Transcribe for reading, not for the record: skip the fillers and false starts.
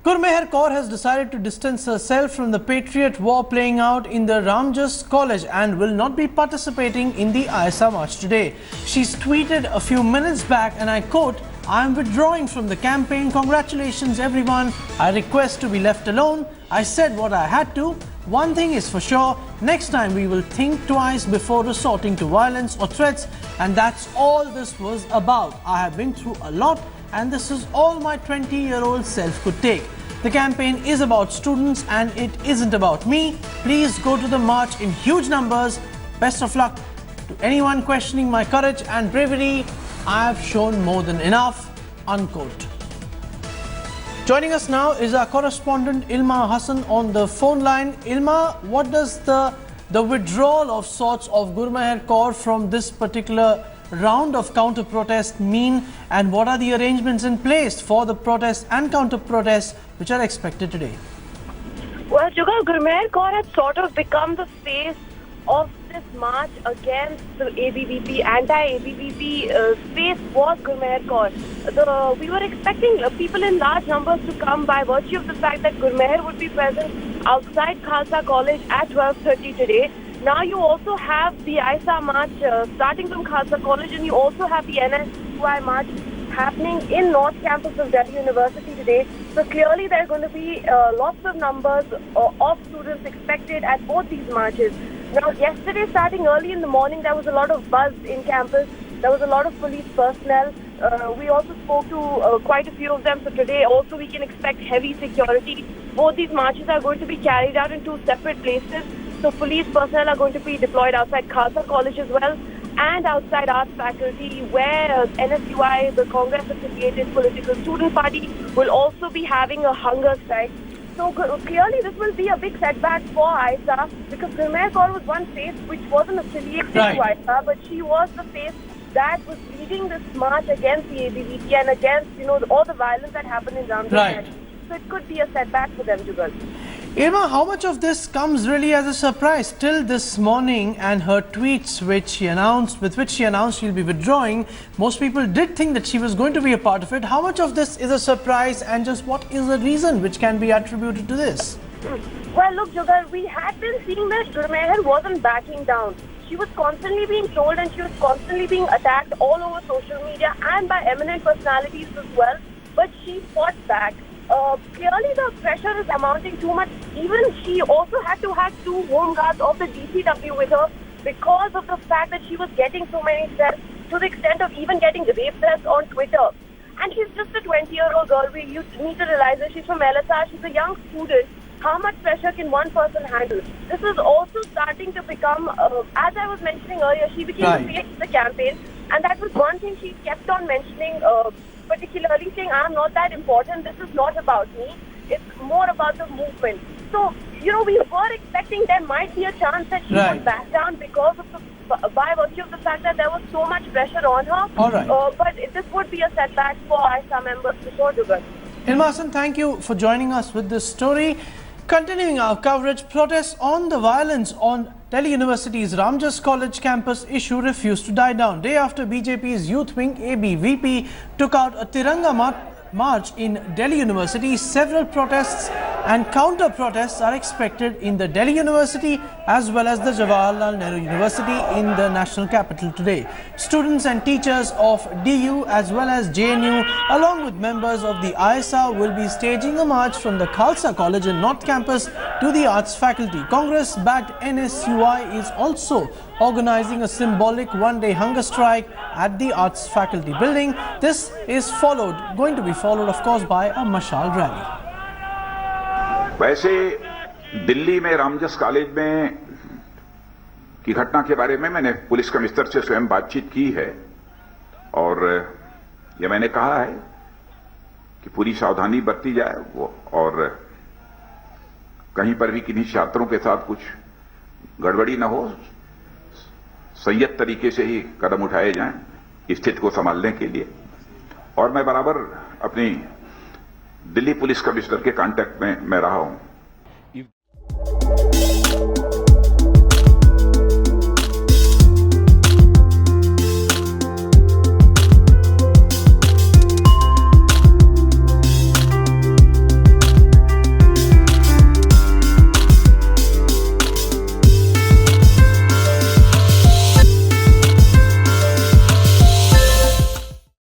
Gurmehar Kaur has decided to distance herself from the patriot war playing out in the Ramjas College and will not be participating in the AISA march today. She's tweeted a few minutes back, and I quote, "I am withdrawing from the campaign. Congratulations everyone. I request to be left alone. I said what I had to. One thing is for sure, next time we will think twice before resorting to violence or threats, and that's all this was about. I have been through a lot, and this is all my 20-year-old self could take. The campaign is about students and it isn't about me. Please go to the march in huge numbers. Best of luck to anyone questioning my courage and bravery. I have shown more than enough." Unquote. Joining us now is our correspondent Ilma Hassan on the phone line. Ilma, what does the withdrawal of sorts of Gurmehar Kaur from this particular round of counter-protest mean, and what are the arrangements in place for the protests and counter-protests which are expected today? Well, Jugal, Gurmehar Kaur had sort of become the face of this march against the ABVP, anti-ABVP face was Gurmehar Kaur. We were expecting people in large numbers to come by virtue of the fact that Gurmehar would be present outside Khalsa College at 12:30 today. Now you also have the AISA march starting from Khalsa College, and you also have the NSUI march happening in North Campus of Delhi University today. So clearly there are going to be lots of numbers of students expected at both these marches. Now yesterday, starting early in the morning, there was a lot of buzz in campus. There was a lot of police personnel. We also spoke to quite a few of them. So today also we can expect heavy security. Both these marches are going to be carried out in two separate places. So police personnel are going to be deployed outside Khalsa College as well, and outside arts faculty, where NSUI, the Congress-affiliated political student party, will also be having a hunger strike. So clearly this will be a big setback for AISA, because Gurmehar Kaur was one face which wasn't affiliated to AISA, but she was the face that was leading this march against the ABVP and against, all the violence that happened in Ramjas. So it could be a setback for them, Jugal. Irma, how much of this comes really as a surprise? Till this morning and her tweets with which she announced she'll be withdrawing, most people did think that she was going to be a part of it. How much of this is a surprise, and just what is the reason which can be attributed to this? Well, look, Jugal, we had been seeing that Gurmehar wasn't backing down. She was constantly being trolled and she was constantly being attacked all over social media and by eminent personalities as well. But she fought back. Clearly the pressure is amounting too much. Even she also had to have two home guards of the DCW with her because of the fact that she was getting so many threats, to the extent of even getting rape threats on Twitter. And she's just a 20-year-old girl. You need to realize that she's from LSR. She's a young student. How much pressure can one person handle? This is also starting to become, as I was mentioning earlier, she became the face of the campaign. And that was one thing she kept on mentioning, particularly saying, "I'm not that important. This is not about me. It's more about the movement." So, we were expecting there might be a chance that she would back down because of by virtue of the fact that there was so much pressure on her. All right. But this would be a setback for AISA members for sure, Jugal. Ilma Hassan, thank you for joining us with this story. Continuing our coverage, protests on the violence on Delhi University's Ramjas College campus issue refused to die down. Day after BJP's youth wing ABVP took out a Tiranga march in Delhi University, several protests and counter-protests are expected in the Delhi University as well as the Jawaharlal Nehru University in the national capital today. Students and teachers of DU as well as JNU, along with members of the AISA, will be staging a march from the Khalsa College in North Campus to the arts faculty. Congress-backed NSUI is also organizing a symbolic one-day hunger strike at the arts faculty building. This is going to be followed, of course, by a mashal rally. वैसे दिल्ली में Ramjas college में की घटना के बारे में मैंने police commissioner से स्वयं बातचीत की है, और यह मैंने कहा है कि पूरी सावधानी बरती जाए और कहीं पर भी किन्हीं छात्रों के साथ कुछ गड़बड़ी न हो, संयत तरीके से ही कदम उठाए जाएं स्थिति को संभालने के लिए। और मैं बराबर अपनी दिल्ली पुलिस कमिश्नर के कांटेक्ट में मैं रहा हूं।